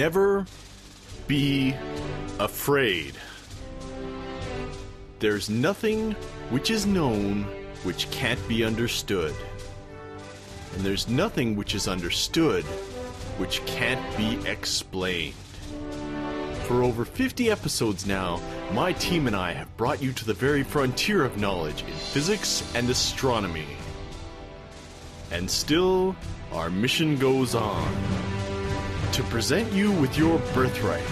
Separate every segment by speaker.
Speaker 1: Never be afraid. There's nothing which is known which can't be understood. And there's nothing which is understood which can't be explained. For over 50 episodes now, my team and I have brought you to the very frontier of knowledge in physics and astronomy. And still, our mission goes on. To present you with your birthright,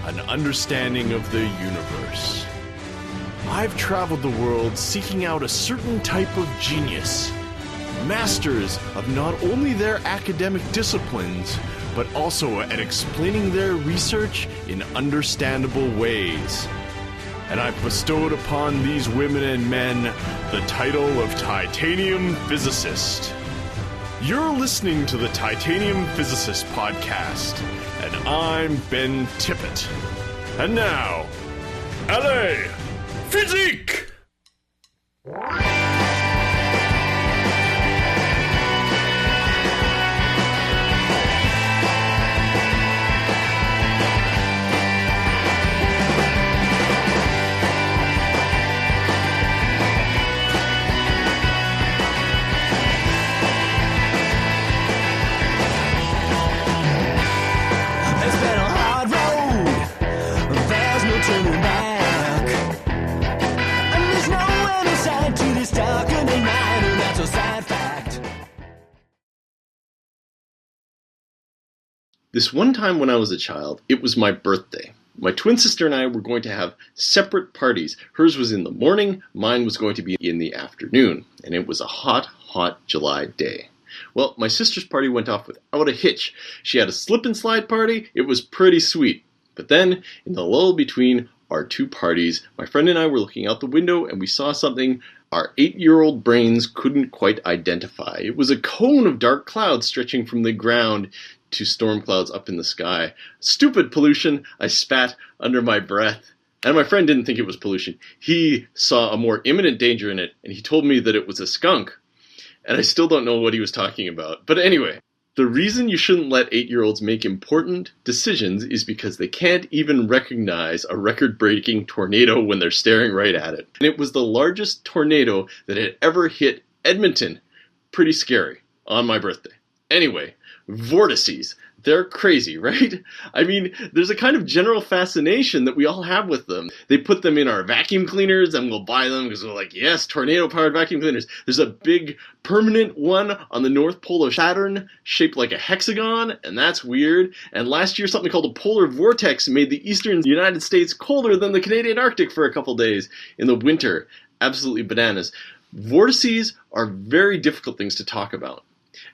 Speaker 1: an understanding of the universe. I've traveled the world seeking out a certain type of genius. Masters of not only their academic disciplines, but also at explaining their research in understandable ways. And I've bestowed upon these women and men the title of Titanium Physicist. You're listening to the Titanium Physicist podcast, and I'm Ben Tippett. And now, allez, physique!
Speaker 2: This one time when I was a child, it was my birthday. My twin sister and I were going to have separate parties. Hers was in the morning, mine was going to be in the afternoon. And it was a hot, hot July day. Well, my sister's party went off without a hitch. She had a slip and slide party. It was pretty sweet. But then, in the lull between our two parties, my friend and I were looking out the window and we saw something our 8-year-old brains couldn't quite identify. It was a cone of dark clouds stretching from the ground to storm clouds up in the sky. Stupid pollution, I spat under my breath. And my friend didn't think it was pollution. He saw a more imminent danger in it, and he told me that it was a skunk. And I still don't know what he was talking about. But anyway, the reason you shouldn't let 8-year-olds make important decisions is because they can't even recognize a record-breaking tornado when they're staring right at it. And it was the largest tornado that had ever hit Edmonton. Pretty scary on my birthday. Anyway, vortices. They're crazy, right? I mean, there's a kind of general fascination that we all have with them. They put them in our vacuum cleaners and we'll buy them because we're like, yes, tornado-powered vacuum cleaners. There's a big permanent one on the North Pole of Saturn shaped like a hexagon, and that's weird. And last year, something called a polar vortex made the eastern United States colder than the Canadian Arctic for a couple days in the winter. Absolutely bananas. Vortices are very difficult things to talk about.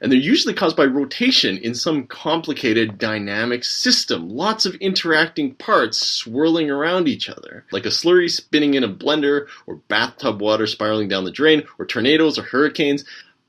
Speaker 2: And they're usually caused by rotation in some complicated dynamic system. Lots of interacting parts swirling around each other. Like a slurry spinning in a blender, or bathtub water spiraling down the drain, or tornadoes or hurricanes.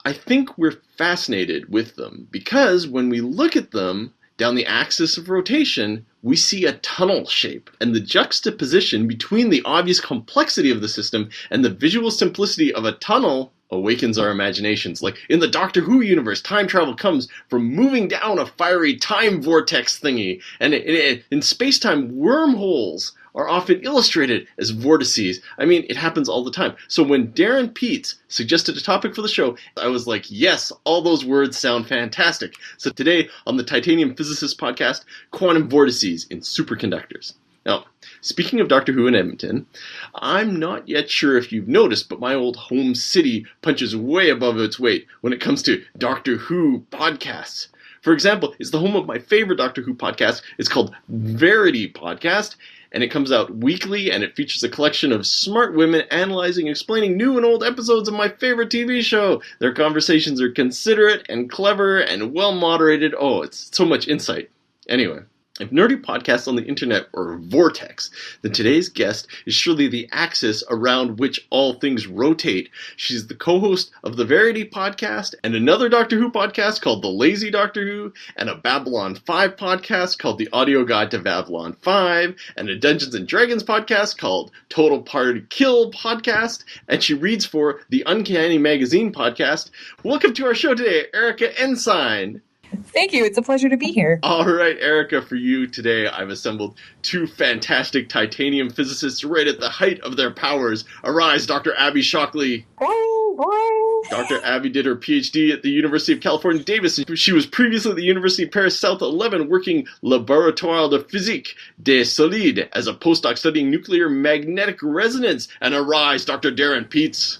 Speaker 2: I think we're fascinated with them because when we look at them down the axis of rotation, we see a tunnel shape. And the juxtaposition between the obvious complexity of the system and the visual simplicity of a tunnel awakens our imaginations. Like in the Doctor Who universe, time travel comes from moving down a fiery time vortex thingy. And in space-time, wormholes are often illustrated as vortices. I mean, it happens all the time. So when Darren Peets suggested a topic for the show, I was like, yes, all those words sound fantastic. So today on the Titanium Physicist podcast, quantum vortices in superconductors. Now, speaking of Doctor Who in Edmonton, I'm not yet sure if you've noticed, but my old home city punches way above its weight when it comes to Doctor Who podcasts. For example, it's the home of my favorite Doctor Who podcast. It's called Verity Podcast, and it comes out weekly, and it features a collection of smart women analyzing and explaining new and old episodes of my favorite TV show. Their conversations are considerate and clever and well-moderated. Oh, it's so much insight. Anyway. If nerdy podcasts on the internet are a vortex, then today's guest is surely the axis around which all things rotate. She's the co-host of the Verity podcast and another Doctor Who podcast called The Lazy Doctor Who, and a Babylon 5 podcast called The Audio Guide to Babylon 5, and a Dungeons & Dragons podcast called Total Party Kill podcast, and she reads for the Uncanny Magazine podcast. Welcome to our show today, Erika Ensign.
Speaker 3: Thank you. It's a pleasure to be here.
Speaker 2: All right, Erika, for you today, I've assembled two fantastic titanium physicists right at the height of their powers. Arise, Dr. Abby Shockley.
Speaker 4: Boing, boing.
Speaker 2: Dr. Abby did her PhD at the University of California, Davis. She was previously at the University of Paris South 11 working Laboratoire de Physique des Solides as a postdoc studying nuclear magnetic resonance. And arise, Dr. Darren Peets.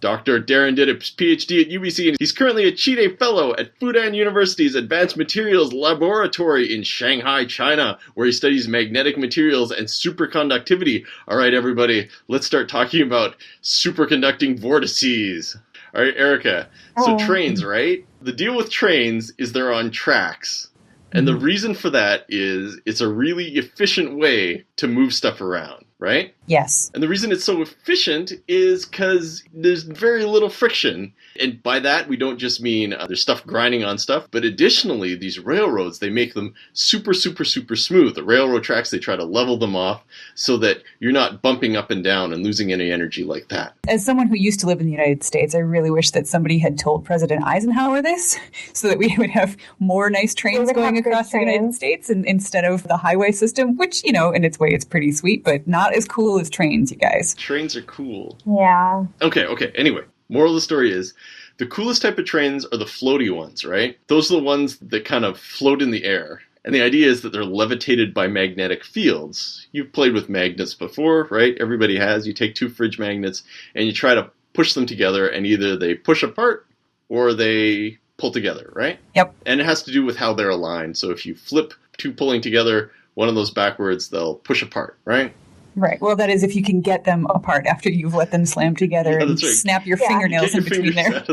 Speaker 2: Dr. Darren did his PhD at UBC, and he's currently a Chide Fellow at Fudan University's Advanced Materials Laboratory in Shanghai, China, where he studies magnetic materials and superconductivity. All right, everybody, let's start talking about superconducting vortices. All right, Erika, so trains, right? The deal with trains is they're on tracks. And the reason for that is it's a really efficient way to move stuff around, right?
Speaker 3: Yes.
Speaker 2: And the reason it's so efficient is because there's very little friction. And by that, we don't just mean there's stuff grinding on stuff, but additionally, these railroads, they make them super, super, super smooth. The railroad tracks, they try to level them off so that you're not bumping up and down and losing any energy like that.
Speaker 3: As someone who used to live in the United States, I really wish that somebody had told President Eisenhower this so that we would have more nice trains going across the United States instead of the highway system, which, in its way, it's pretty sweet, but not as cool as trains, you guys.
Speaker 2: Trains are cool.
Speaker 4: Yeah.
Speaker 2: Okay. Anyway, moral of the story is the coolest type of trains are the floaty ones, right? Those are the ones that kind of float in the air. And the idea is that they're levitated by magnetic fields. You've played with magnets before, right? Everybody has. You take two fridge magnets and you try to push them together, and either they push apart or they pull together, right?
Speaker 3: Yep.
Speaker 2: And it has to do with how they're aligned. So if you flip two pulling together, one of those backwards, they'll push apart, right?
Speaker 3: Right. Well, that is if you can get them apart after you've let them slam together and
Speaker 2: right.
Speaker 3: snap your fingernails in between there.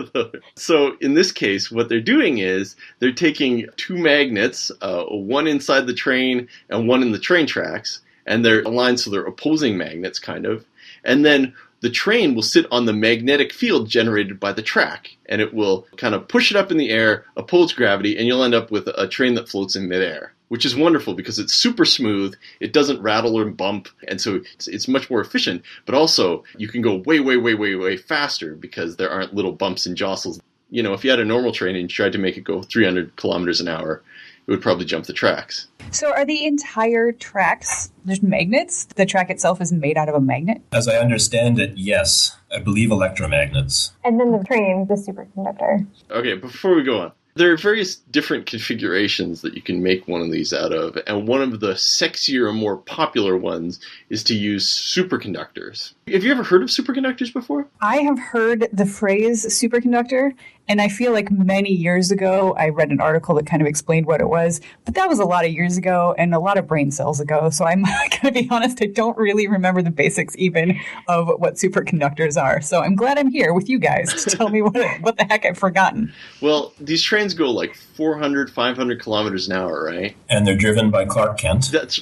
Speaker 2: So in this case, what they're doing is they're taking two magnets, one inside the train and one in the train tracks, and they're aligned so they're opposing magnets, kind of. And then the train will sit on the magnetic field generated by the track, and it will kind of push it up in the air, oppose gravity, and you'll end up with a train that floats in midair, which is wonderful because it's super smooth, it doesn't rattle or bump, and so it's much more efficient, but also you can go way, way, way, way, way faster because there aren't little bumps and jostles. If you had a normal train and you tried to make it go 300 kilometers an hour, it would probably jump the tracks.
Speaker 3: So are the entire tracks just magnets? The track itself is made out of a magnet?
Speaker 5: As I understand it, yes. I believe electromagnets.
Speaker 4: And then the train, the superconductor.
Speaker 2: Okay, before we go on, there are various different configurations that you can make one of these out of, and one of the sexier, more popular ones is to use superconductors. Have you ever heard of superconductors before?
Speaker 3: I have heard the phrase superconductor, and I feel like many years ago I read an article that kind of explained what it was, but that was a lot of years ago and a lot of brain cells ago, so I'm going to be honest, I don't really remember the basics even of what superconductors are. So I'm glad I'm here with you guys to tell me what the heck I've forgotten.
Speaker 2: Well, these trains go like 400, 500 kilometers an hour, right?
Speaker 5: And they're driven by Clark Kent.
Speaker 2: That's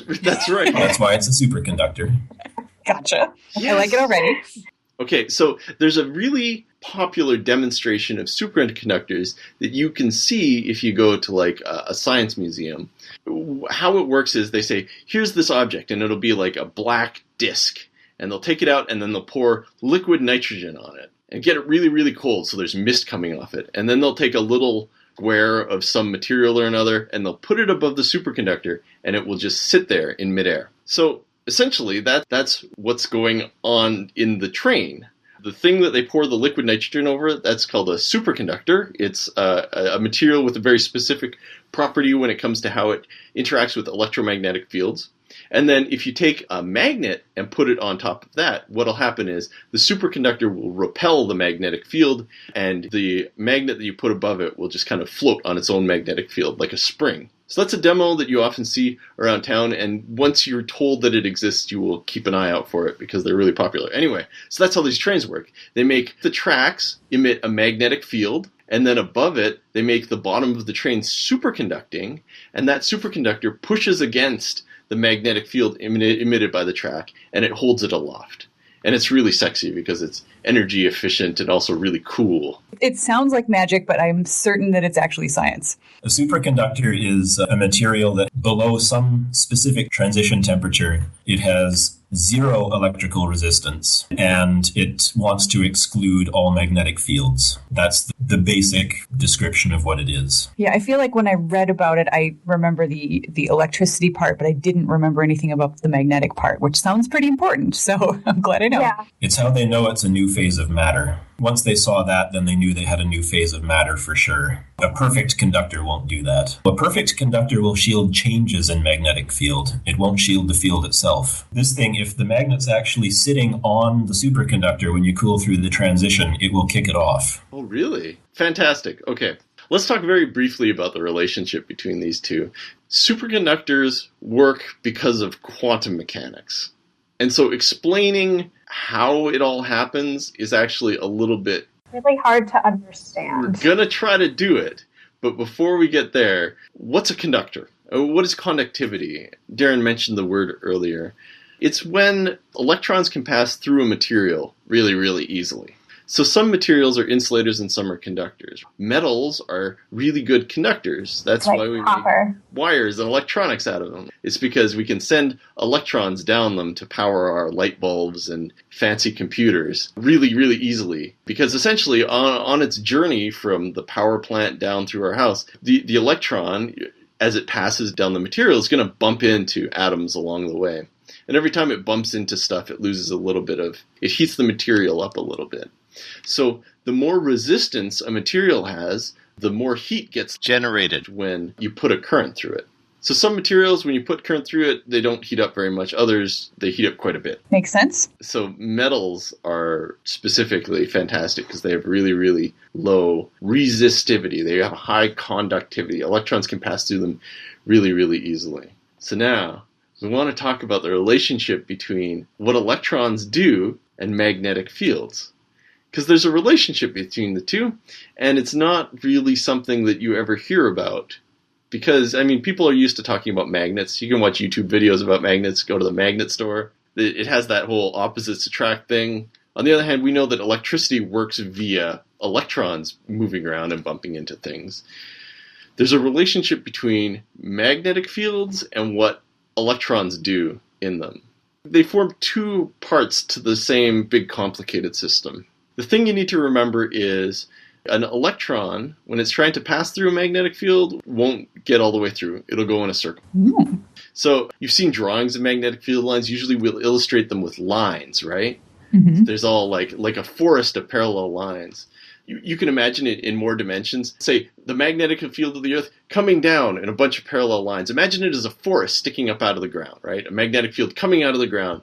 Speaker 2: right.
Speaker 5: That's why it's a superconductor.
Speaker 3: Gotcha.
Speaker 2: Yes.
Speaker 3: I like it already.
Speaker 2: Okay, so there's a really popular demonstration of superconductors that you can see if you go to like a science museum. How it works is they say, here's this object, and it'll be like a black disc. And they'll take it out, and then they'll pour liquid nitrogen on it and get it really, really cold so there's mist coming off it. And then they'll take a little square of some material or another, and they'll put it above the superconductor, and it will just sit there in midair. So essentially, that's what's going on in the train. The thing that they pour the liquid nitrogen over, that's called a superconductor. It's a material with a very specific property when it comes to how it interacts with electromagnetic fields. And then if you take a magnet and put it on top of that, what'll happen is the superconductor will repel the magnetic field, and the magnet that you put above it will just kind of float on its own magnetic field like a spring. So that's a demo that you often see around town, and once you're told that it exists, you will keep an eye out for it because they're really popular. Anyway, so that's how these trains work. They make the tracks emit a magnetic field, and then above it, they make the bottom of the train superconducting, and that superconductor pushes against the magnetic field emitted by the track, and it holds it aloft. And it's really sexy because it's energy efficient and also really cool.
Speaker 3: It sounds like magic, but I'm certain that it's actually science.
Speaker 5: A superconductor is a material that below some specific transition temperature, it has zero electrical resistance, and it wants to exclude all magnetic fields. That's the basic description of what it is.
Speaker 3: Yeah, I feel like when I read about it, I remember the electricity part, but I didn't remember anything about the magnetic part, which sounds pretty important. So I'm glad I know.
Speaker 4: Yeah.
Speaker 5: It's how they know it's a new phase of matter. Once they saw that, then they knew they had a new phase of matter for sure. A perfect conductor won't do that. A perfect conductor will shield changes in magnetic field. It won't shield the field itself. This thing, if the magnet's actually sitting on the superconductor when you cool through the transition, it will kick it off.
Speaker 2: Oh, really? Fantastic. Okay. Let's talk very briefly about the relationship between these two. Superconductors work because of quantum mechanics. And so explaining how it all happens is actually a little bit...
Speaker 4: Really hard to understand.
Speaker 2: We're going to try to do it. But before we get there, what's a conductor? What is conductivity? Darren mentioned the word earlier. It's when electrons can pass through a material really, really easily. So some materials are insulators and some are conductors. Metals are really good conductors. That's
Speaker 4: like
Speaker 2: why we
Speaker 4: copper.
Speaker 2: make wires and electronics out of them. It's because we can send electrons down them to power our light bulbs and fancy computers really, really easily. Because essentially on its journey from the power plant down through our house, the electron, as it passes down the material, is going to bump into atoms along the way. And every time it bumps into stuff, it loses a little bit of... It heats the material up a little bit. So the more resistance a material has, the more heat gets generated when you put a current through it. So some materials, when you put current through it, they don't heat up very much. Others, they heat up quite a bit.
Speaker 3: Makes sense.
Speaker 2: So metals are specifically fantastic because they have really, really low resistivity. They have high conductivity. Electrons can pass through them really, really easily. So now we want to talk about the relationship between what electrons do and magnetic fields. Because there's a relationship between the two, and it's not really something that you ever hear about. Because, I mean, people are used to talking about magnets. You can watch YouTube videos about magnets, go to the magnet store. It has that whole opposites attract thing. On the other hand, we know that electricity works via electrons moving around and bumping into things. There's a relationship between magnetic fields and what electrons do in them. They form two parts to the same big complicated system. The thing you need to remember is an electron, when it's trying to pass through a magnetic field, won't get all the way through. It'll go in a circle.
Speaker 3: Mm.
Speaker 2: So you've seen drawings of magnetic field lines. Usually we'll illustrate them with lines, right?
Speaker 3: Mm-hmm.
Speaker 2: There's all like a forest of parallel lines. You can imagine it in more dimensions. Say, the magnetic field of the Earth coming down in a bunch of parallel lines. Imagine it as a forest sticking up out of the ground, right? A magnetic field coming out of the ground.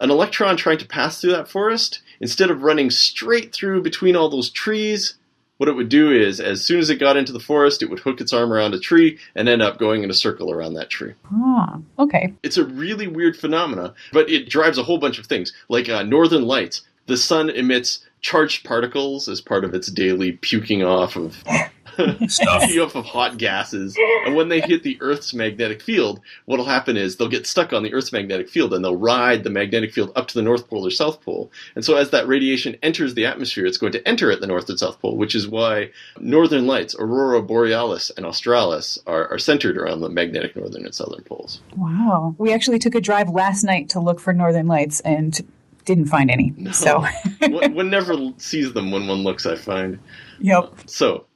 Speaker 2: An electron trying to pass through that forest, instead of running straight through between all those trees, what it would do is, as soon as it got into the forest, it would hook its arm around a tree and end up going in a circle around that tree.
Speaker 3: Ah, okay.
Speaker 2: It's a really weird phenomena, but it drives a whole bunch of things. Like northern lights. The sun emits charged particles as part of its daily puking off of hot gases. And when they hit the Earth's magnetic field, what'll happen is they'll get stuck on the Earth's magnetic field and they'll ride the magnetic field up to the North Pole or South Pole. And so as that radiation enters the atmosphere, it's going to enter at the North and South Pole, which is why northern lights, aurora borealis and australis, are centered around the magnetic northern and southern poles.
Speaker 3: Wow. We actually took a drive last night to look for northern lights and didn't find any.
Speaker 2: No.
Speaker 3: So
Speaker 2: One never sees them when one looks, I find.
Speaker 3: Yep.
Speaker 2: So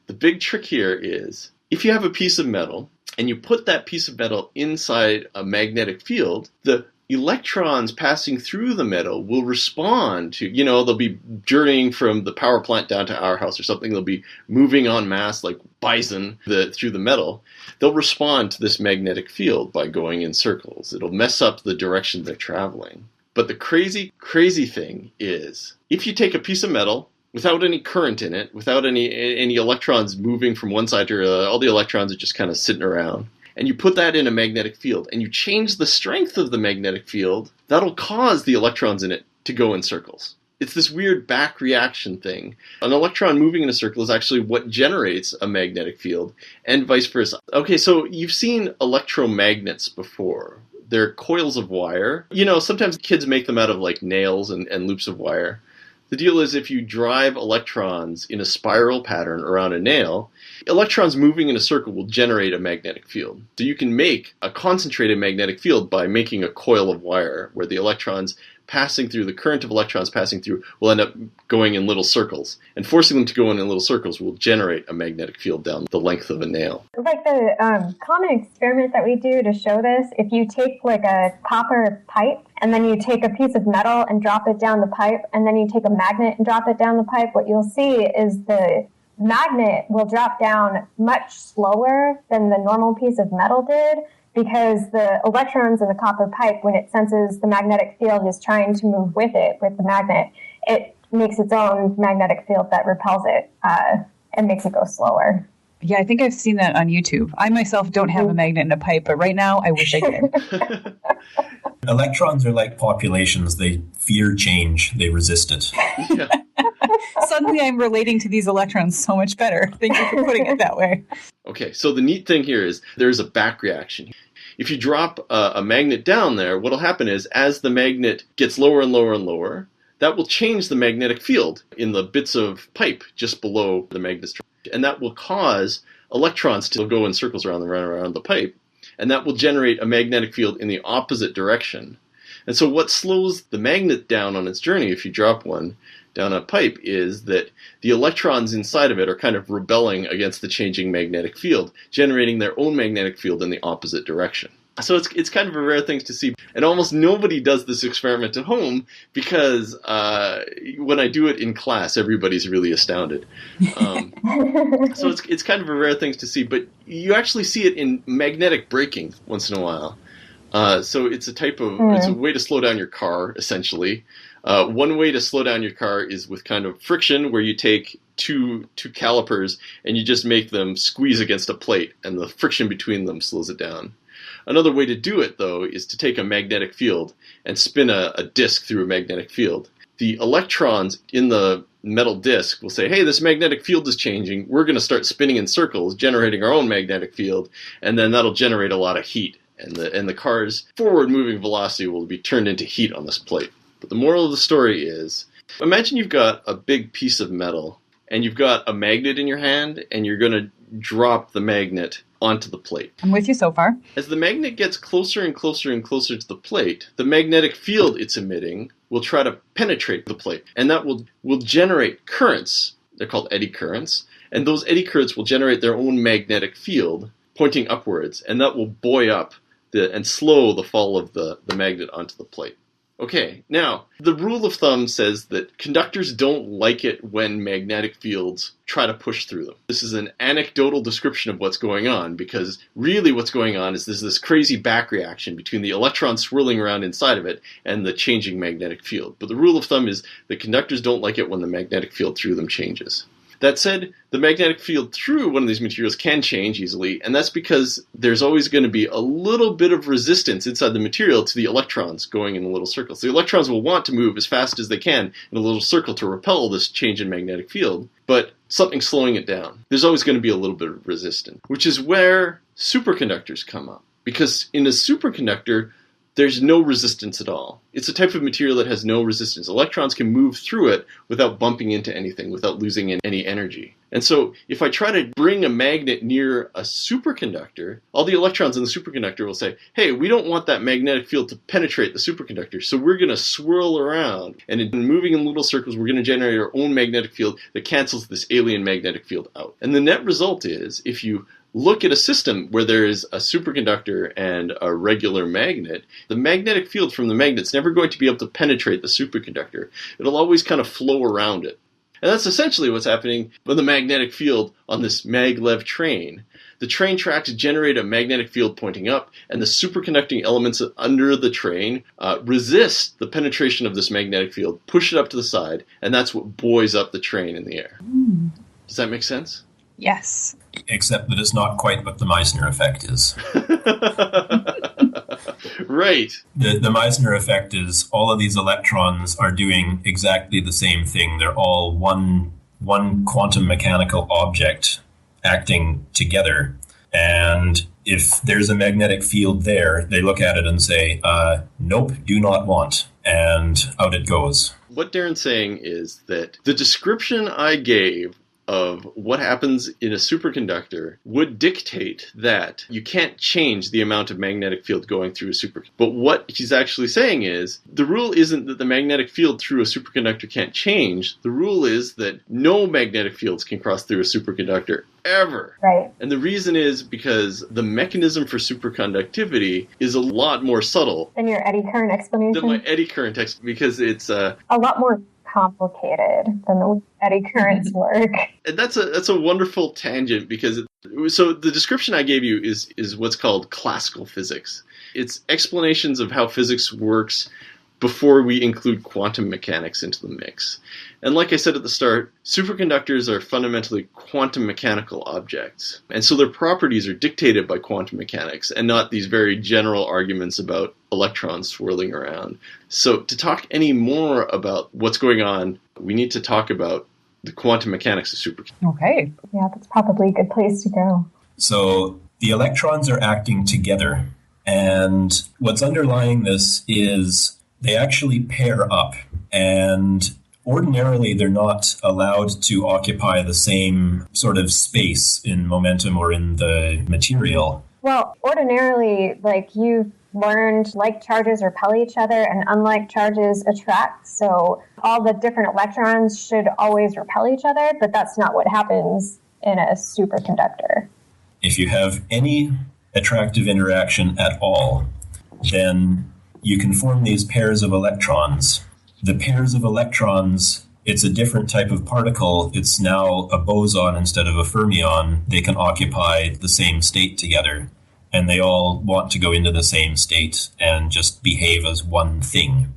Speaker 2: the big trick here is, if you have a piece of metal and you put that piece of metal inside a magnetic field, the electrons passing through the metal will respond to, they'll be journeying from the power plant down to our house or something. They'll be moving en masse like bison through the metal. They'll respond to this magnetic field by going in circles. It'll mess up the direction they're traveling. But the crazy, crazy thing is, if you take a piece of metal without any current in it, without any electrons moving from one side to the other, all the electrons are just kind of sitting around, and you put that in a magnetic field, and you change the strength of the magnetic field, that'll cause the electrons in it to go in circles. It's this weird back reaction thing. An electron moving in a circle is actually what generates a magnetic field, and vice versa. Okay, so you've seen electromagnets before. They're coils of wire. Sometimes kids make them out of like nails and loops of wire. The deal is if you drive electrons in a spiral pattern around a nail, electrons moving in a circle will generate a magnetic field. So you can make a concentrated magnetic field by making a coil of wire where the electrons passing through, the current of electrons passing through will end up going in little circles. And forcing them to go in little circles will generate a magnetic field down the length of a nail.
Speaker 4: Like the common experiment that we do to show this, if you take like a copper pipe and then you take a piece of metal and drop it down the pipe, and then you take a magnet and drop it down the pipe, what you'll see is the magnet will drop down much slower than the normal piece of metal did, because the electrons in the copper pipe, when it senses the magnetic field is trying to move with it, with the magnet, it makes its own magnetic field that repels it and makes it go slower.
Speaker 3: Yeah, I think I've seen that on YouTube. I myself don't have a magnet in a pipe, but right now I wish I did.
Speaker 5: Electrons are like populations. They fear change. They resist it.
Speaker 2: Yeah.
Speaker 3: Suddenly I'm relating to these electrons so much better. Thank you for putting it that way.
Speaker 2: Okay, so the neat thing here is there's a back reaction. If you drop a magnet down there, what will happen is as the magnet gets lower and lower and lower, that will change the magnetic field in the bits of pipe just below the magnet's. And that will cause electrons to go in circles around the pipe. And that will generate a magnetic field in the opposite direction. And so what slows the magnet down on its journey, if you drop one down a pipe, is that the electrons inside of it are kind of rebelling against the changing magnetic field, generating their own magnetic field in the opposite direction. So it's kind of a rare thing to see. And almost nobody does this experiment at home because when I do it in class, everybody's really astounded. So it's kind of a rare thing to see. But you actually see it in magnetic braking once in a while. So it's a type of it's a way to slow down your car, essentially. One way to slow down your car is with kind of friction, where you take two calipers and you just make them squeeze against a plate, and the friction between them slows it down. Another way to do it, though, is to take a magnetic field and spin a disc through a magnetic field. The electrons in the metal disc will say, hey, this magnetic field is changing. We're going to start spinning in circles, generating our own magnetic field, and then that'll generate a lot of heat. And the car's forward-moving velocity will be turned into heat on this plate. But the moral of the story is, imagine you've got a big piece of metal, and you've got a magnet in your hand, and you're going to drop the magnet onto the plate.
Speaker 3: I'm with you so far.
Speaker 2: As the magnet gets closer and closer and closer to the plate, the magnetic field it's emitting will try to penetrate the plate. And that will generate currents. They're called eddy currents. And those eddy currents will generate their own magnetic field pointing upwards. And that will buoy up and slow the fall of the magnet onto the plate. Okay, now, the rule of thumb says that conductors don't like it when magnetic fields try to push through them. This is an anecdotal description of what's going on, because really what's going on is there's this crazy back reaction between the electrons swirling around inside of it and the changing magnetic field. But the rule of thumb is that conductors don't like it when the magnetic field through them changes. That said, the magnetic field through one of these materials can change easily, and that's because there's always going to be a little bit of resistance inside the material to the electrons going in a little circle. So the electrons will want to move as fast as they can in a little circle to repel this change in magnetic field, but something's slowing it down. There's always going to be a little bit of resistance, which is where superconductors come up. Because in a superconductor, there's no resistance at all. It's a type of material that has no resistance. Electrons can move through it without bumping into anything, without losing any energy. And so if I try to bring a magnet near a superconductor, all the electrons in the superconductor will say, hey, we don't want that magnetic field to penetrate the superconductor, so we're going to swirl around. And in moving in little circles, we're going to generate our own magnetic field that cancels this alien magnetic field out. And the net result is, if you look at a system where there is a superconductor and a regular magnet, the magnetic field from the magnet's never going to be able to penetrate the superconductor. It'll always kind of flow around it. And that's essentially what's happening with the magnetic field on this maglev train. The train tracks generate a magnetic field pointing up, and the superconducting elements under the train resist the penetration of this magnetic field, push it up to the side, and that's what buoys up the train in the air. Does that make sense?
Speaker 3: Yes.
Speaker 5: Except that it's not quite what the Meissner effect is.
Speaker 2: Right.
Speaker 5: The Meissner effect is all of these electrons are doing exactly the same thing. They're all one quantum mechanical object acting together. And if there's a magnetic field there, they look at it and say, nope, do not want. And out it goes.
Speaker 2: What Darren's saying is that the description I gave of what happens in a superconductor would dictate that you can't change the amount of magnetic field going through a superconductor. But what he's actually saying is, the rule isn't that the magnetic field through a superconductor can't change. The rule is that no magnetic fields can cross through a superconductor ever.
Speaker 4: Right.
Speaker 2: And the reason is because the mechanism for superconductivity is a lot more subtle
Speaker 4: Than your eddy current explanation?
Speaker 2: than my eddy current text, because it's
Speaker 4: a lot more complicated than the way eddy currents work.
Speaker 2: And that's a wonderful tangent, because so the description I gave you is what's called classical physics. It's explanations of how physics works before we include quantum mechanics into the mix. And like I said at the start, superconductors are fundamentally quantum mechanical objects. And so their properties are dictated by quantum mechanics and not these very general arguments about electrons swirling around. So to talk any more about what's going on, we need to talk about the quantum mechanics of superconductors.
Speaker 3: Okay.
Speaker 4: Yeah, that's probably a good place to go.
Speaker 5: So the electrons are acting together. And what's underlying this is they actually pair up. And ordinarily, they're not allowed to occupy the same sort of space in momentum or in the material.
Speaker 4: Well, ordinarily, like you've learned, like charges repel each other and unlike charges attract. So all the different electrons should always repel each other, but that's not what happens in a superconductor.
Speaker 5: If you have any attractive interaction at all, then you can form these pairs of electrons. The pairs of electrons, it's a different type of particle. It's now a boson instead of a fermion. They can occupy the same state together, and they all want to go into the same state and just behave as one thing.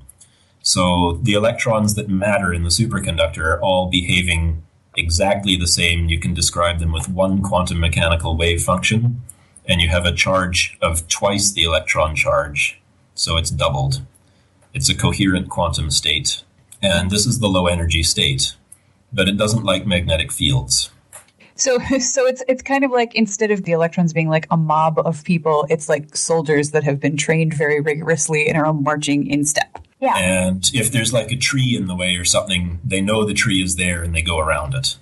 Speaker 5: So the electrons that matter in the superconductor are all behaving exactly the same. You can describe them with one quantum mechanical wave function, and you have a charge of twice the electron charge. So it's doubled. It's a coherent quantum state. And this is the low energy state. But it doesn't like magnetic fields.
Speaker 3: So it's kind of like, instead of the electrons being like a mob of people, it's like soldiers that have been trained very rigorously and are marching in step.
Speaker 4: Yeah.
Speaker 5: And if there's like a tree in the way or something, they know the tree is there and they go around it.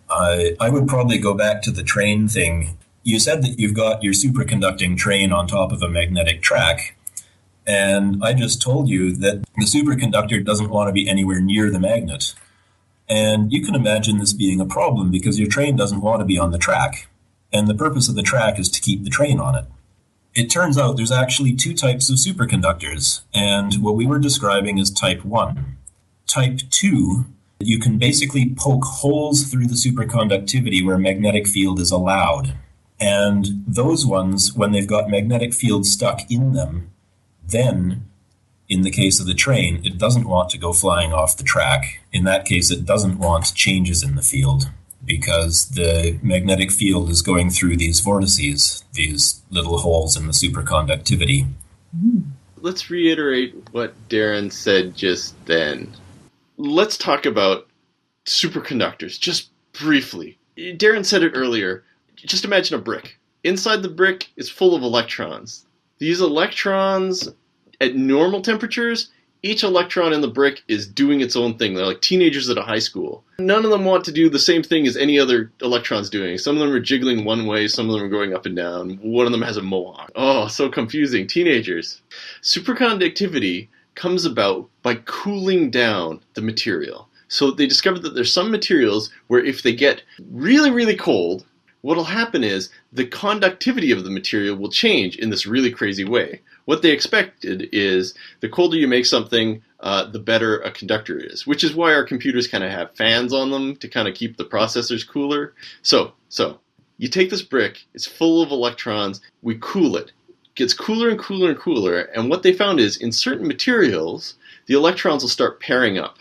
Speaker 5: I would probably go back to the train thing. You said that you've got your superconducting train on top of a magnetic track. And I just told you that the superconductor doesn't want to be anywhere near the magnet. And you can imagine this being a problem because your train doesn't want to be on the track. And the purpose of the track is to keep the train on it. It turns out there's actually two types of superconductors. And what we were describing is type 1. Type 2, you can basically poke holes through the superconductivity where magnetic field is allowed. And those ones, when they've got magnetic field stuck in them, then, in the case of the train, it doesn't want to go flying off the track. In that case, it doesn't want changes in the field because the magnetic field is going through these vortices, these little holes in the superconductivity.
Speaker 2: Let's reiterate what Darren said just then. Let's talk about superconductors, just briefly. Darren said it earlier. Just imagine a brick. Inside the brick is full of electrons. These electrons, at normal temperatures, each electron in the brick is doing its own thing. They're like teenagers at a high school. None of them want to do the same thing as any other electron's doing. Some of them are jiggling one way, some of them are going up and down. One of them has a mohawk. Oh, so confusing. Teenagers. Superconductivity comes about by cooling down the material. So they discovered that there's some materials where if they get really, really cold, what'll happen is the conductivity of the material will change in this really crazy way. What they expected is the colder you make something, the better a conductor is, which is why our computers kind of have fans on them to kind of keep the processors cooler. So you take this brick, it's full of electrons, we cool it. It gets cooler and cooler and cooler, and what they found is in certain materials, the electrons will start pairing up.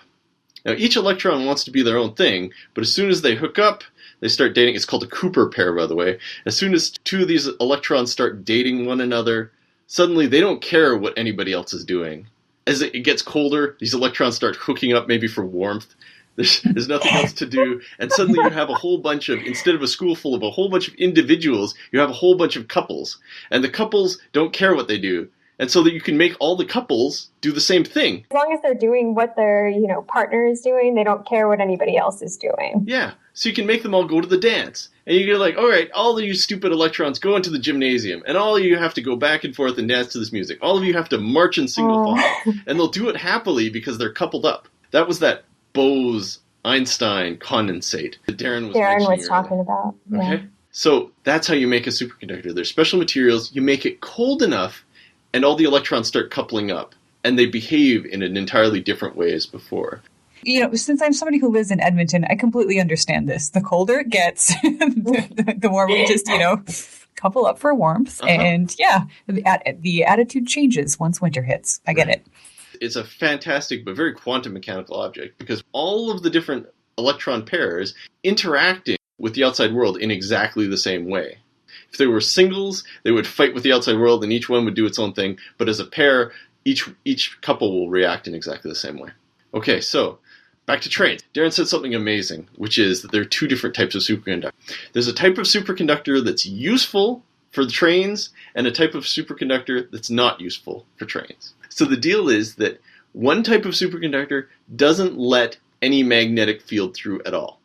Speaker 2: Now, each electron wants to be their own thing, but as soon as they hook up, they start dating. It's called a Cooper pair, by the way. As soon as two of these electrons start dating one another, suddenly they don't care what anybody else is doing. As it gets colder, these electrons start hooking up maybe for warmth. There's nothing else to do. And suddenly you have a whole bunch of, instead of a school full of a whole bunch of individuals, you have a whole bunch of couples. And the couples don't care what they do. And so that you can make all the couples do the same thing.
Speaker 4: As long as they're doing what their, partner is doing, they don't care what anybody else is doing.
Speaker 2: Yeah. So you can make them all go to the dance. And you get like, all right, all of you stupid electrons go into the gymnasium. And all of you have to go back and forth and dance to this music. All of you have to march in single file. And they'll do it happily because they're coupled up. That was that Bose-Einstein condensate that Darren was
Speaker 4: talking about. Yeah.
Speaker 2: Okay. So that's how you make a superconductor. There's special materials. You make it cold enough, and all the electrons start coupling up, and they behave in an entirely different way as before.
Speaker 3: Since I'm somebody who lives in Edmonton, I completely understand this. The colder it gets, the more we just, couple up for warmth. And the attitude changes once winter hits. I get it.
Speaker 2: It's a fantastic but very quantum mechanical object because all of the different electron pairs interacting with the outside world in exactly the same way. If they were singles, they would fight with the outside world and each one would do its own thing. But as a pair, each couple will react in exactly the same way. Okay, so back to trains. Darren said something amazing, which is that there are two different types of superconductor. There's a type of superconductor that's useful for the trains and a type of superconductor that's not useful for trains. So the deal is that one type of superconductor doesn't let any magnetic field through at all.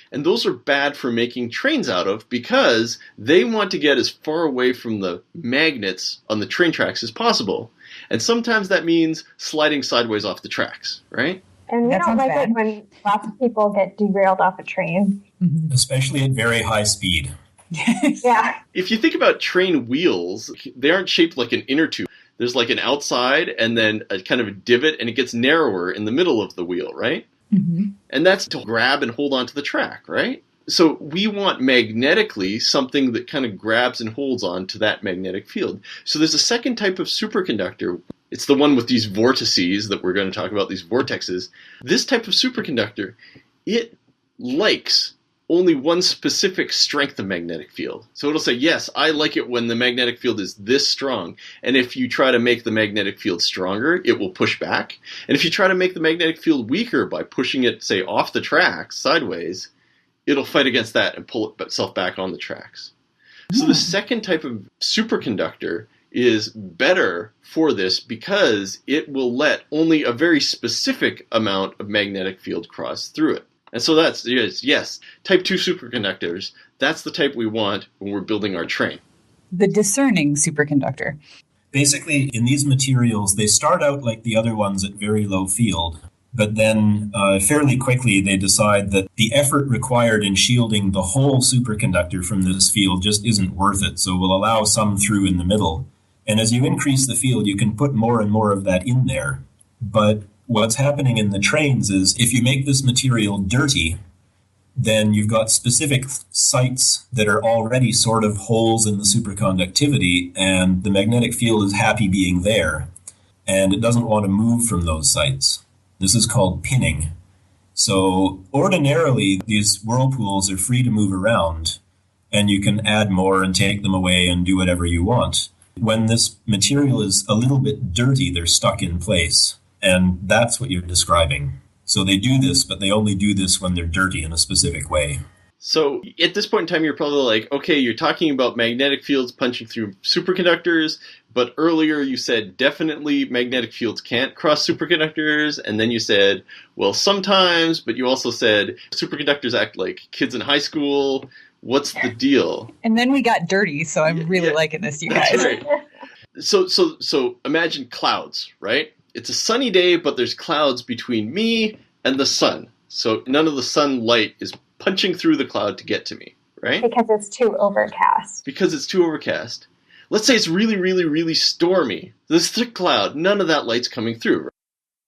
Speaker 2: And those are bad for making trains out of because they want to get as far away from the magnets on the train tracks as possible. And sometimes that means sliding sideways off the tracks, right?
Speaker 4: And we don't like it when lots of people get derailed off a train.
Speaker 5: Mm-hmm. Especially at very high speed.
Speaker 4: Yeah.
Speaker 2: If you think about train wheels, they aren't shaped like an inner tube. There's like an outside and then a kind of a divot, and it gets narrower in the middle of the wheel, right?
Speaker 3: Mm-hmm.
Speaker 2: And that's to grab and hold onto the track, right? So we want magnetically something that kind of grabs and holds on to that magnetic field. So there's a second type of superconductor. It's the one with these vortices that we're going to talk about, these vortexes. This type of superconductor, it likes only one specific strength of magnetic field. So it'll say, yes, I like it when the magnetic field is this strong. And if you try to make the magnetic field stronger, it will push back. And if you try to make the magnetic field weaker by pushing it, say, off the tracks sideways, it'll fight against that and pull itself back on the tracks. So the second type of superconductor is better for this because it will let only a very specific amount of magnetic field cross through it. And so that's, yes, type 2 superconductors, that's the type we want when we're building our train.
Speaker 3: The discerning superconductor.
Speaker 5: Basically, in these materials, they start out like the other ones at very low field, but then fairly quickly they decide that the effort required in shielding the whole superconductor from this field just isn't worth it, so we'll allow some through in the middle. And as you increase the field, you can put more and more of that in there. But what's happening in the trains is if you make this material dirty, then you've got specific sites that are already sort of holes in the superconductivity, and the magnetic field is happy being there, and it doesn't want to move from those sites. This is called pinning. So ordinarily, these whirlpools are free to move around, and you can add more and take them away and do whatever you want. When this material is a little bit dirty, they're stuck in place. And that's what you're describing. So they do this, but they only do this when they're dirty in a specific way.
Speaker 2: So at this point in time, you're probably like, okay, you're talking about magnetic fields punching through superconductors, but earlier you said definitely magnetic fields can't cross superconductors, and then you said, well, sometimes, but you also said superconductors act like kids in high school. What's the deal?
Speaker 3: And then we got dirty, so I'm really liking this, you guys.
Speaker 2: That's right. So imagine clouds, right? It's a sunny day, but there's clouds between me and the sun. So none of the sunlight is punching through the cloud to get to me, right?
Speaker 4: Because it's too overcast.
Speaker 2: Let's say it's really, really, really stormy. This thick cloud, none of that light's coming through. Right?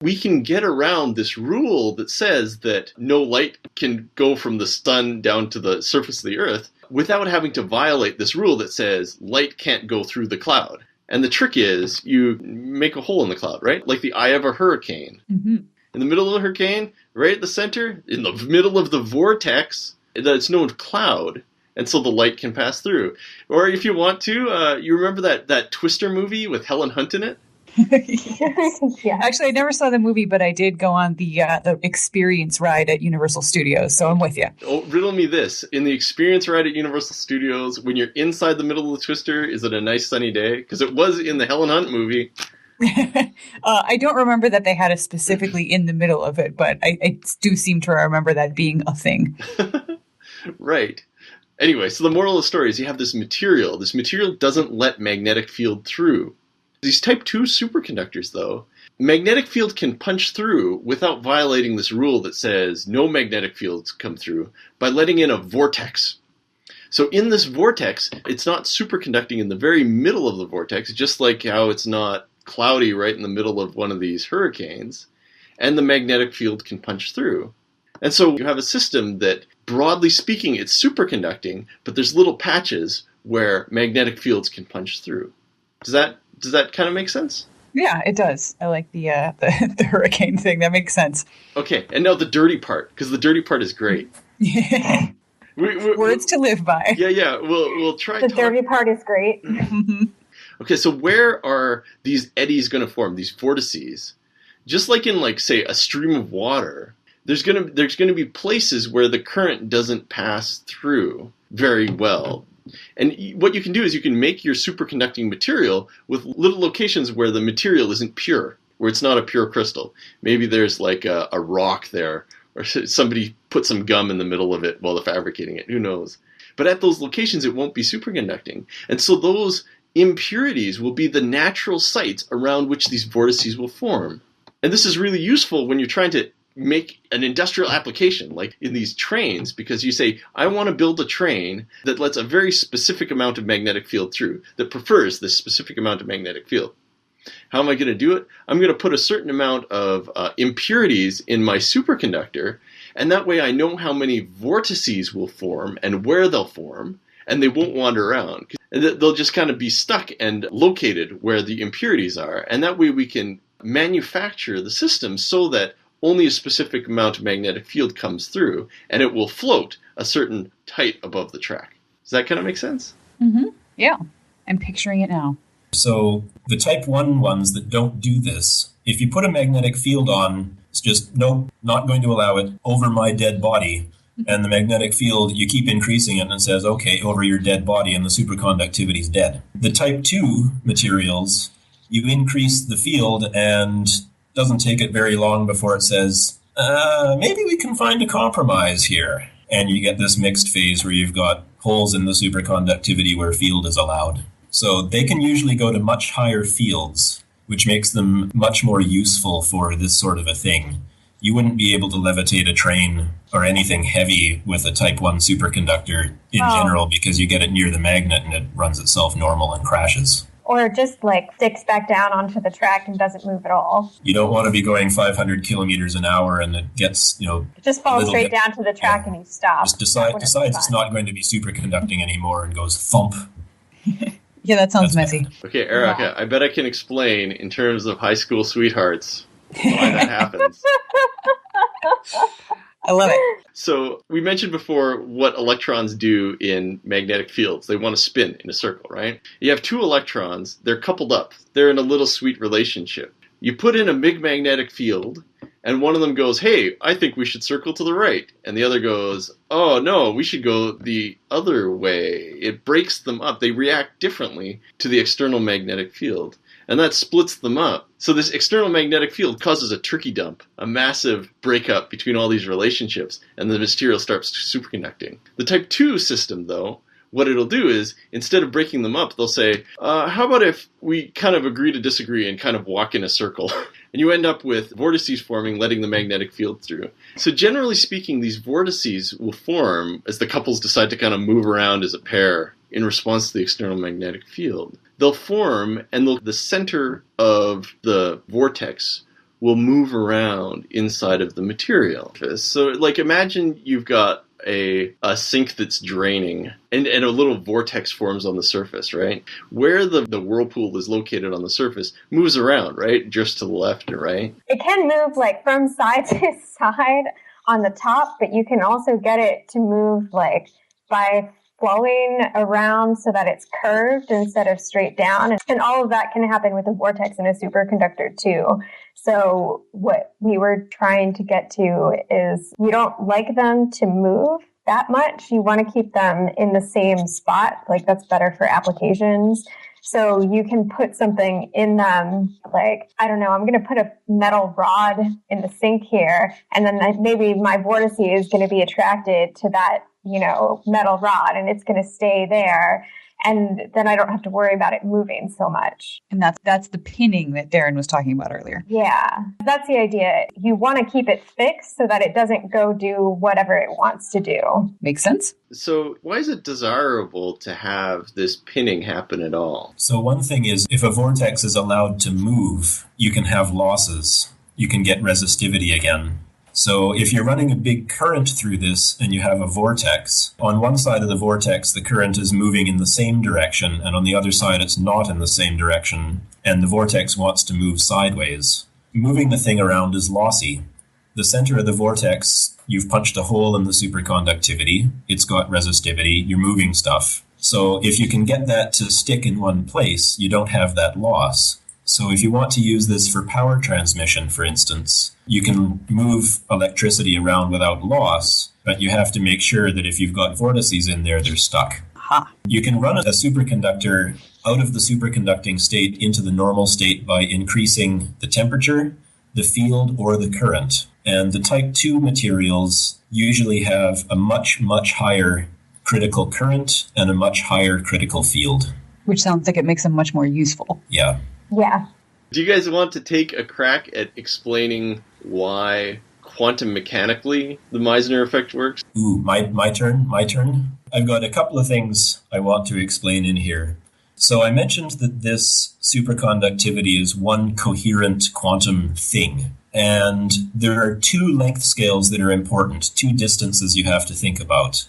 Speaker 2: We can get around this rule that says that no light can go from the sun down to the surface of the earth without having to violate this rule that says light can't go through the cloud. And the trick is you make a hole in the cloud, right? Like the eye of a hurricane.
Speaker 3: Mm-hmm.
Speaker 2: In the middle of the hurricane, right at the center, in the middle of the vortex, it's known cloud. And so the light can pass through. Or if you want to, you remember that Twister movie with Helen Hunt in it?
Speaker 3: Yes.
Speaker 4: Yeah.
Speaker 3: Actually, I never saw the movie, but I did go on the experience ride at Universal Studios, so I'm with you.
Speaker 2: Oh, riddle me this. In the experience ride at Universal Studios, when you're inside the middle of the twister, is it a nice sunny day? Because it was in the Helen Hunt movie.
Speaker 3: I don't remember that they had it specifically in the middle of it, but I do seem to remember that being a thing.
Speaker 2: Right. Anyway, so the moral of the story is you have this material. This material doesn't let magnetic field through. These type 2 superconductors, though, magnetic field can punch through without violating this rule that says no magnetic fields come through by letting in a vortex. So in this vortex, it's not superconducting in the very middle of the vortex, just like how it's not cloudy right in the middle of one of these hurricanes, and the magnetic field can punch through. And so you have a system that, broadly speaking, it's superconducting, but there's little patches where magnetic fields can punch through. Does that kind of make sense?
Speaker 3: Yeah, it does. I like the hurricane thing. That makes sense.
Speaker 2: Okay, and now the dirty part, because the dirty part is great.
Speaker 3: Words to live by.
Speaker 2: Yeah. We'll try.
Speaker 4: The dirty part is great.
Speaker 3: Mm-hmm.
Speaker 2: Okay, so where are these eddies going to form? These vortices, just like in, like, say, a stream of water. There's gonna be places where the current doesn't pass through very well. And what you can do is you can make your superconducting material with little locations where the material isn't pure, where it's not a pure crystal. Maybe there's like a rock there, or somebody put some gum in the middle of it while they're fabricating it. Who knows? But at those locations, it won't be superconducting. And so those impurities will be the natural sites around which these vortices will form. And this is really useful when you're trying to make an industrial application, like in these trains, because you say, I want to build a train that lets a very specific amount of magnetic field through, that prefers this specific amount of magnetic field. How am I going to do it? I'm going to put a certain amount of impurities in my superconductor, and that way I know how many vortices will form and where they'll form, and they won't wander around. And they'll just kind of be stuck and located where the impurities are, and that way we can manufacture the system so that only a specific amount of magnetic field comes through, and it will float a certain height above the track. Does that kind of make sense?
Speaker 3: Mm-hmm. Yeah, I'm picturing it now.
Speaker 5: So the type 1 ones that don't do this, if you put a magnetic field on, it's just, nope, not going to allow it over my dead body. And the magnetic field, you keep increasing it and it says, okay, over your dead body, and the superconductivity is dead. The type 2 materials, you increase the field and doesn't take it very long before it says, maybe we can find a compromise here. And you get this mixed phase where you've got holes in the superconductivity where field is allowed. So they can usually go to much higher fields, which makes them much more useful for this sort of a thing. You wouldn't be able to levitate a train or anything heavy with a type 1 superconductor in general, because you get it near the magnet and it runs itself normal and crashes.
Speaker 4: Or just like sticks back down onto the track and doesn't move at all.
Speaker 5: You don't want to be going 500 kilometers an hour and it gets,
Speaker 4: it just falls straight down to the track and you stop.
Speaker 5: Just decides it's not going to be superconducting anymore and goes thump.
Speaker 3: Yeah, that sounds messy.
Speaker 2: Okay, Erika, yeah. I bet I can explain in terms of high school sweethearts why that happens.
Speaker 3: I love it.
Speaker 2: So we mentioned before what electrons do in magnetic fields. They want to spin in a circle, right? You have 2 electrons. They're coupled up. They're in a little sweet relationship. You put in a big magnetic field, and one of them goes, hey, I think we should circle to the right. And the other goes, oh, no, we should go the other way. It breaks them up. They react differently to the external magnetic field. And that splits them up. So this external magnetic field causes a turkey dump, a massive breakup between all these relationships, and the material starts superconducting. The type 2 system, though, what it'll do is, instead of breaking them up, they'll say, how about if we kind of agree to disagree and kind of walk in a circle? And you end up with vortices forming, letting the magnetic field through. So generally speaking, these vortices will form as the couples decide to kind of move around as a pair in response to the external magnetic field. They'll form, and the center of the vortex will move around inside of the material. So, like, imagine you've got a sink that's draining, and a little vortex forms on the surface, right? Where the whirlpool is located on the surface moves around, right? Just to the left and right.
Speaker 4: It can move, like, from side to side on the top, but you can also get it to move, like, by flowing around so that it's curved instead of straight down. And all of that can happen with a vortex and a superconductor too. So what we were trying to get to is you don't like them to move that much. You want to keep them in the same spot. Like that's better for applications. So you can put something in them, like, I don't know, I'm going to put a metal rod in the sink here, and then maybe my vortice is going to be attracted to that, metal rod, and it's going to stay there. And then I don't have to worry about it moving so much.
Speaker 3: And that's the pinning that Darren was talking about earlier.
Speaker 4: Yeah, that's the idea. You want to keep it fixed so that it doesn't go do whatever it wants to do.
Speaker 3: Makes sense.
Speaker 2: So why is it desirable to have this pinning happen at all?
Speaker 5: So one thing is, if a vortex is allowed to move, you can have losses. You can get resistivity again. So if you're running a big current through this and you have a vortex, on one side of the vortex, the current is moving in the same direction, and on the other side, it's not in the same direction, and the vortex wants to move sideways. Moving the thing around is lossy. The center of the vortex, you've punched a hole in the superconductivity, it's got resistivity, you're moving stuff. So if you can get that to stick in one place, you don't have that loss. So if you want to use this for power transmission, for instance, you can move electricity around without loss, but you have to make sure that if you've got vortices in there, they're stuck.
Speaker 3: Aha.
Speaker 5: You can run a superconductor out of the superconducting state into the normal state by increasing the temperature, the field, or the current. And the type 2 materials usually have a much, much higher critical current and a much higher critical field.
Speaker 3: Which sounds like it makes them much more useful.
Speaker 5: Yeah.
Speaker 4: Yeah.
Speaker 2: Do you guys want to take a crack at explaining why quantum mechanically the Meissner effect works?
Speaker 5: Ooh, my turn? I've got a couple of things I want to explain in here. So I mentioned that this superconductivity is one coherent quantum thing. And there are two length scales that are important, two distances you have to think about.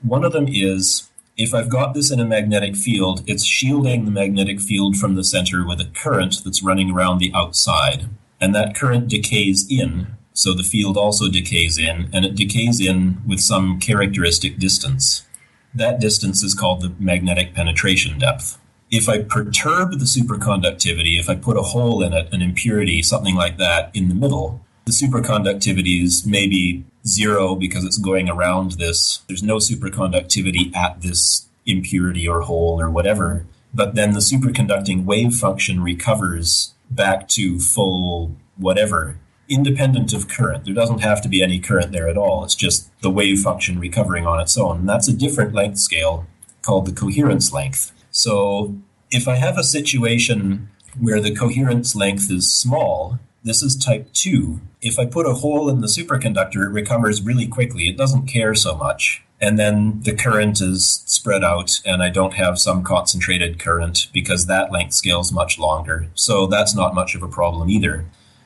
Speaker 5: One of them is, if I've got this in a magnetic field, it's shielding the magnetic field from the center with a current that's running around the outside. And that current decays in, so the field also decays in, and it decays in with some characteristic distance. That distance is called the magnetic penetration depth. If I perturb the superconductivity, if I put a hole in it, an impurity, something like that, in the middle, the superconductivity is maybe 0 because it's going around this. There's no superconductivity at this impurity or hole or whatever. But then the superconducting wave function recovers back to full whatever, independent of current. There doesn't have to be any current there at all. It's just the wave function recovering on its own. And that's a different length scale called the coherence length. So if I have a situation where the coherence length is small, this is type 2. If I put a hole in the superconductor, it recovers really quickly. It doesn't care so much. And then the current is spread out, and I don't have some concentrated current because that length scale is much longer. So that's not much of a problem either.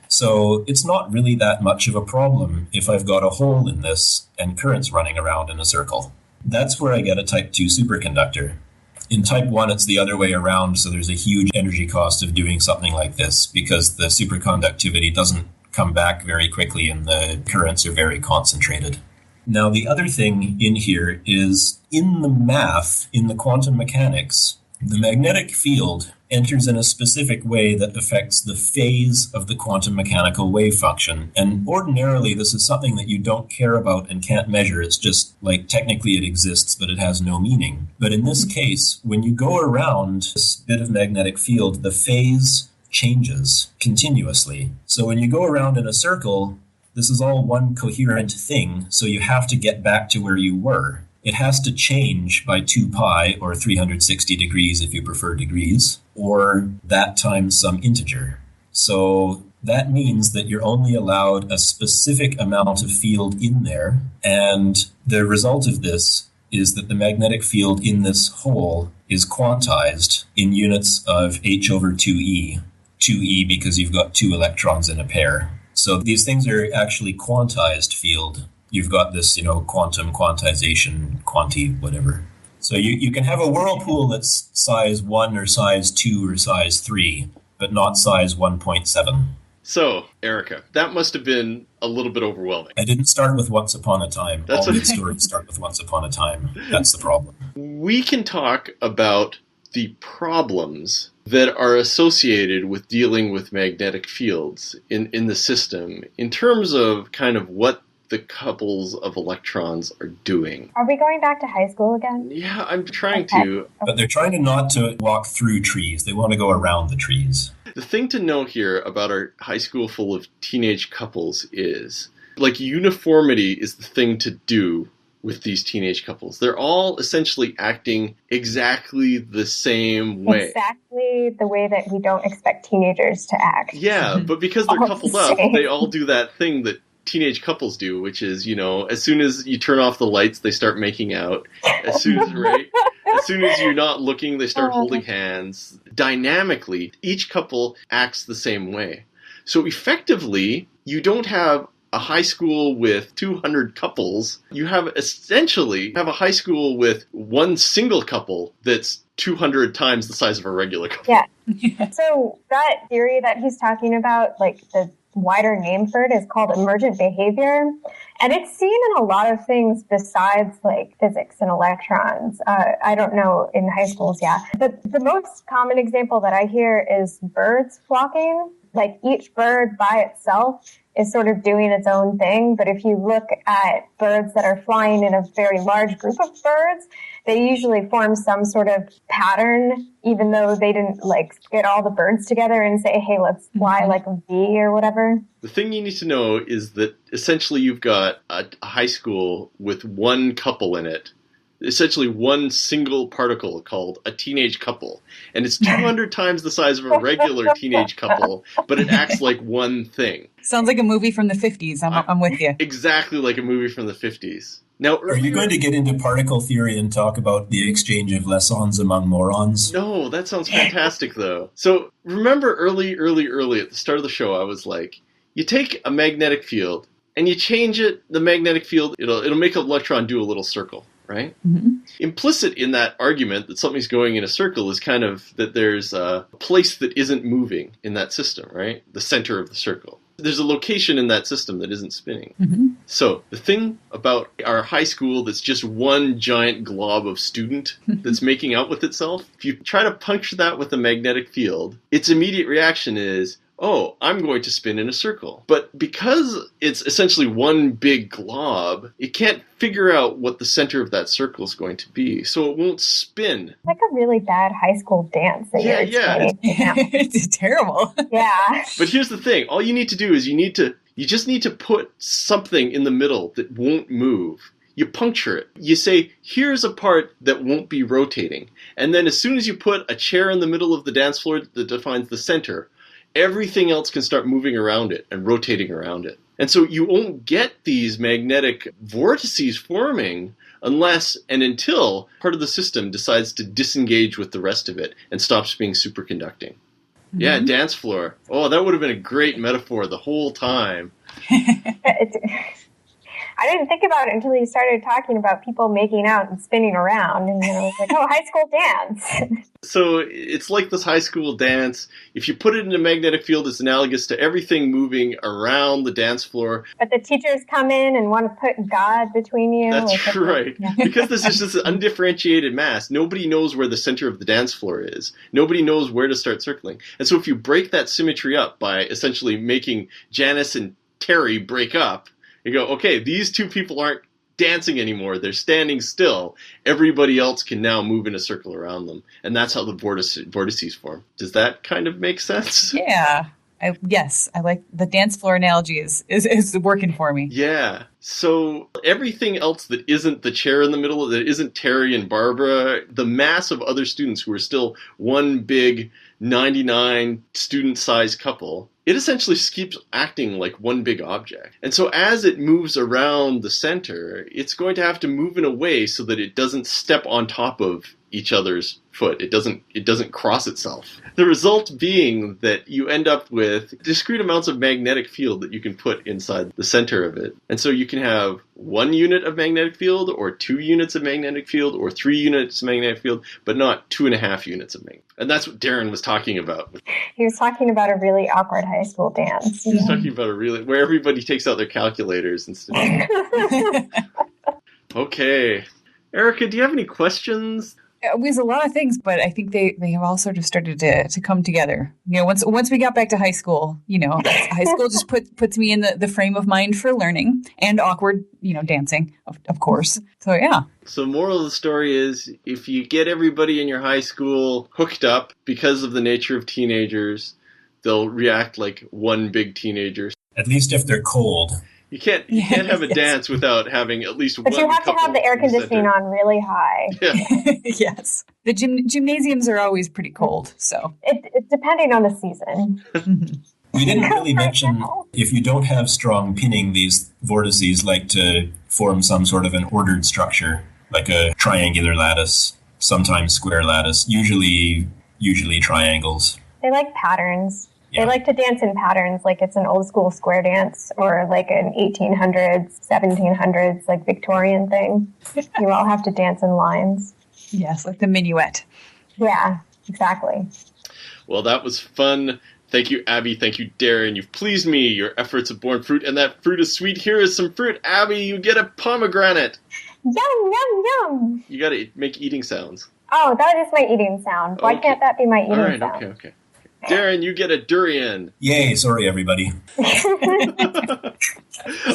Speaker 5: So it's not really that much of a problem if I've got a hole in this and current's running around in a circle. That's where I get a type 2 superconductor. In type 1, it's the other way around, so there's a huge energy cost of doing something like this because the superconductivity doesn't come back very quickly and the currents are very concentrated. Now, the other thing in here is in the math, in the quantum mechanics, the magnetic field enters in a specific way that affects the phase of the quantum mechanical wave function. And ordinarily, this is something that you don't care about and can't measure. It's just like technically it exists, but it has no meaning. But in this case, when you go around this bit of magnetic field, the phase changes continuously. So when you go around in a circle, this is all one coherent thing, so you have to get back to where you were. It has to change by 2 pi, or 360 degrees if you prefer degrees, or that times some integer. So that means that you're only allowed a specific amount of field in there, and the result of this is that the magnetic field in this hole is quantized in units of h over 2e. 2e because you've got 2 electrons in a pair. So these things are actually quantized field. You've got this, quantum quantization, quanti, whatever. So you can have a whirlpool that's size 1 or size 2 or size 3, but not size 1.7.
Speaker 2: So, Erika, that must have been a little bit overwhelming.
Speaker 5: I didn't start with Once Upon a Time.
Speaker 2: That's
Speaker 5: All these stories start with Once Upon a Time. That's the problem.
Speaker 2: we can talk about the problems that are associated with dealing with magnetic fields in the system in terms of kind of what the couples of electrons are doing.
Speaker 4: Are we going back to high school again?
Speaker 2: Yeah, I'm trying to.
Speaker 5: But they're trying to not to walk through trees. They want to go around the trees.
Speaker 2: The thing to know here about our high school full of teenage couples is, like, uniformity is the thing to do with these teenage couples. They're all essentially acting exactly the same way.
Speaker 4: Exactly the way that we don't expect teenagers to act.
Speaker 2: Yeah, but because they're
Speaker 4: All
Speaker 2: coupled
Speaker 4: the
Speaker 2: up,
Speaker 4: same.
Speaker 2: they all do that thing that teenage couples do, which is, you know, as soon as you turn off the lights, they start making out. As soon as, right? As soon as you're not looking, they start holding hands. Dynamically, each couple acts the same way. So effectively, you don't have a high school with 200 couples. You have essentially a high school with one single couple that's 200 times the size of a regular couple.
Speaker 4: Yeah. So that theory that he's talking about, like the wider name for it, is called emergent behavior. And it's seen in a lot of things besides like physics and electrons. I don't know in high schools, yeah. But the most common example that I hear is birds flocking. Like each bird by itself is sort of doing its own thing. But if you look at birds that are flying in a very large group of birds, they usually form some sort of pattern, even though they didn't like get all the birds together and say, hey, let's fly like a V or whatever.
Speaker 2: The thing you need to know is that essentially you've got a high school with one couple in it, essentially one single particle called a teenage couple. And it's 200 times the size of a regular teenage couple, but it acts like one thing.
Speaker 3: Sounds like a movie from the 50s. I'm with you.
Speaker 2: Exactly like a movie from the 50s. Now,
Speaker 5: Are you going to get into particle theory and talk about the exchange of lessons among morons?
Speaker 2: No, that sounds fantastic, though. So remember early at the start of the show, I was like, you take a magnetic field and you change it, the magnetic field, it'll make an electron do a little circle, right?
Speaker 3: Mm-hmm.
Speaker 2: Implicit in that argument that something's going in a circle is kind of that there's a place that isn't moving in that system, right? The center of the circle. There's a location in that system that isn't spinning.
Speaker 3: Mm-hmm.
Speaker 2: So the thing about our high school that's just one giant glob of student that's making out with itself, if you try to puncture that with a magnetic field, its immediate reaction is, oh, I'm going to spin in a circle. But because it's essentially one big glob, it can't figure out what the center of that circle is going to be. So it won't spin.
Speaker 4: It's like a really bad high school dance that you're explaining.
Speaker 3: It's terrible.
Speaker 4: Yeah.
Speaker 2: But here's the thing. All you need to do is you just need to put something in the middle that won't move. You puncture it. You say, here's a part that won't be rotating. And then as soon as you put a chair in the middle of the dance floor that defines the center, everything else can start moving around it and rotating around it. And so you won't get these magnetic vortices forming unless and until part of the system decides to disengage with the rest of it and stops being superconducting. Mm-hmm. Yeah, dance floor. Oh, that would have been a great metaphor the whole time.
Speaker 4: I didn't think about it until he started talking about people making out and spinning around. And then I was like, oh, high school dance.
Speaker 2: So it's like this high school dance. If you put it in a magnetic field, it's analogous to everything moving around the dance floor.
Speaker 4: But the teachers come in and want to put God between you.
Speaker 2: That's right. Yeah. Because this is just an undifferentiated mass. Nobody knows where the center of the dance floor is. Nobody knows where to start circling. And so if you break that symmetry up by essentially making Janice and Terry break up, you go, okay, these two people aren't dancing anymore. They're standing still. Everybody else can now move in a circle around them. And that's how the vortices form. Does that kind of make sense?
Speaker 3: Yeah. Yes. I like the dance floor analogy is working for me.
Speaker 2: Yeah. So everything else that isn't the chair in the middle, that isn't Terry and Barbara, the mass of other students who are still one big 99 student-sized couple, it essentially keeps acting like one big object. And so as it moves around the center, it's going to have to move in a way so that it doesn't step on top of each other's foot. It doesn't cross itself. The result being that you end up with discrete amounts of magnetic field that you can put inside the center of it. And so you can have 1 unit of magnetic field or 2 units of magnetic field or 3 units of magnetic field, but not 2.5 units of magnetic. And that's what Darren was talking about.
Speaker 4: He was talking about a really awkward high school dance.
Speaker 2: He was talking about where everybody takes out their calculators and stuff. Okay. Erika, do you have any questions?
Speaker 3: There's a lot of things, but I think they have all sort of started to come together. Once we got back to high school, high school just puts me in the frame of mind for learning and awkward, dancing, of course. So, yeah.
Speaker 2: So moral of the story is, if you get everybody in your high school hooked up because of the nature of teenagers, they'll react like one big teenager.
Speaker 5: At least if they're cold.
Speaker 2: You can't have a dance without having at least one.
Speaker 4: But you have to have the air conditioning on really high.
Speaker 2: Yeah.
Speaker 3: Yes. The gymnasiums are always pretty cold, so.
Speaker 4: It's depending on the season.
Speaker 5: We didn't really mention, if you don't have strong pinning, these vortices like to form some sort of an ordered structure, like a triangular lattice, sometimes square lattice, usually triangles.
Speaker 4: They like patterns.
Speaker 5: Yeah.
Speaker 4: They like to dance in patterns, like it's an old school square dance or like an 1800s, 1700s, like Victorian thing. You all have to dance in lines.
Speaker 3: Yes, like the minuet.
Speaker 4: Yeah, exactly.
Speaker 2: Well, that was fun. Thank you, Abby. Thank you, Darren. You've pleased me. Your efforts have borne fruit, and that fruit is sweet. Here is some fruit. Abby, you get a pomegranate.
Speaker 4: Yum, yum, yum.
Speaker 2: You got to make eating sounds.
Speaker 4: Oh, that is my eating sound. Why can't that be my eating sound?
Speaker 2: All right, okay. Darren, you get a durian.
Speaker 5: Yay, sorry everybody.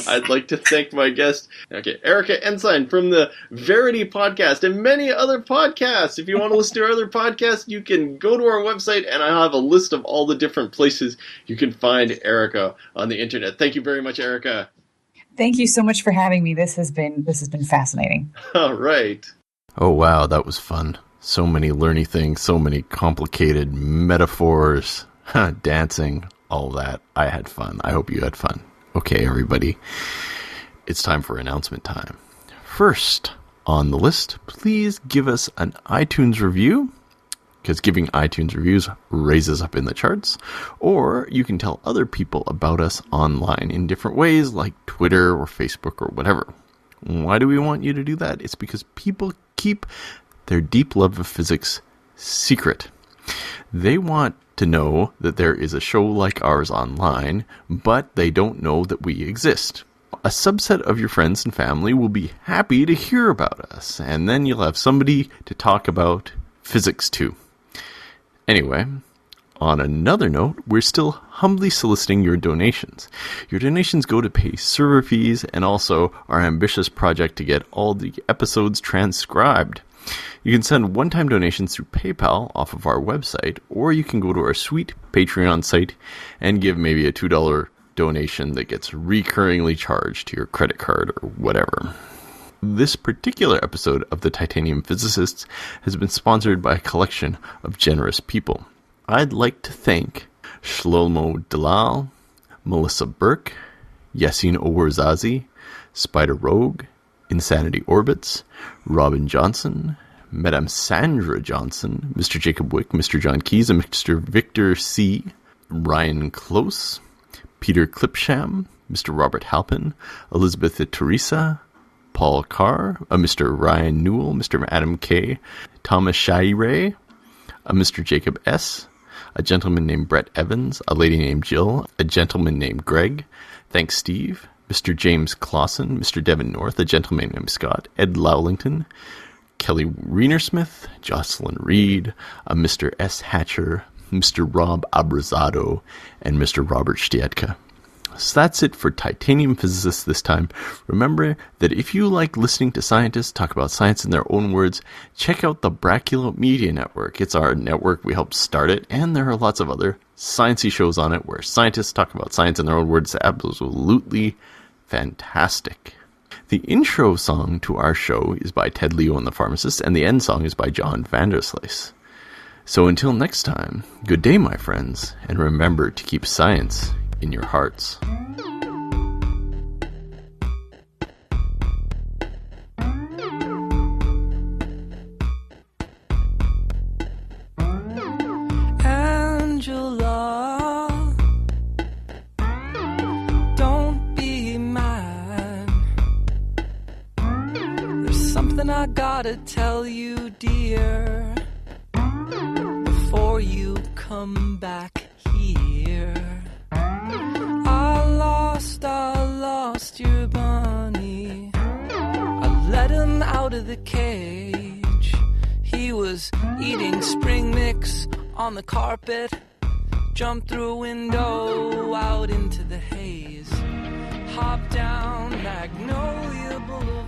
Speaker 2: I'd like to thank my guest, Erika Ensign from the Verity podcast and many other podcasts. If you want to listen to our other podcasts, you can go to our website, and I have a list of all the different places you can find Erika on the internet. Thank you very much, Erika.
Speaker 3: Thank you so much for having me. This has been fascinating.
Speaker 2: All right.
Speaker 1: Oh, wow, that was fun. So many learny things, so many complicated metaphors, dancing, all that. I had fun. I hope you had fun. Okay, everybody. It's time for announcement time. First on the list, please give us an iTunes review, because giving iTunes reviews raises up in the charts. Or you can tell other people about us online in different ways, like Twitter or Facebook or whatever. Why do we want you to do that? It's because people keep their deep love of physics secret. They want to know that there is a show like ours online, but they don't know that we exist. A subset of your friends and family will be happy to hear about us, and then you'll have somebody to talk about physics to. Anyway, on another note, we're still humbly soliciting your donations. Your donations go to pay server fees and also our ambitious project to get all the episodes transcribed. You can send one-time donations through PayPal off of our website, or you can go to our sweet Patreon site and give maybe a $2 donation that gets recurringly charged to your credit card or whatever. This particular episode of the Titanium Physicists has been sponsored by a collection of generous people. I'd like to thank Shlomo Dalal, Melissa Burke, Yassine Owarzazi, Spider Rogue, Insanity Orbits, Robin Johnson, Madame Sandra Johnson, Mr. Jacob Wick, Mr. John Keys, and Mr. Victor C., Ryan Close, Peter Clipsham, Mr. Robert Halpin, Elizabeth Teresa, Paul Carr, Mr. Ryan Newell, Mr. Adam K., Thomas Shire, Mr. Jacob S., a gentleman named Brett Evans, a lady named Jill, a gentleman named Greg, thanks Steve, Mr. James Clausen, Mr. Devin North, a gentleman named Scott, Ed Lowlington, Kelly Rienersmith, Jocelyn Reed, Mr. S. Hatcher, Mr. Rob Abrazado, and Mr. Robert Stietka. So that's it for Titanium Physicists this time. Remember that if you like listening to scientists talk about science in their own words, check out the Braculo Media Network. It's our network. We helped start it, and there are lots of other sciencey shows on it where scientists talk about science in their own words. It's absolutely fantastic. The intro song to our show is by Ted Leo and the Pharmacist, and the end song is by John Vanderslice. So until next time, good day, my friends, and remember to keep science in your hearts.
Speaker 6: Angela, don't be mad. There's something I gotta tell you, dear, before you come back here. I lost your bunny. I let him out of the cage. eating spring mix on the carpet. Jump through a window out into the haze. Hop down Magnolia Boulevard.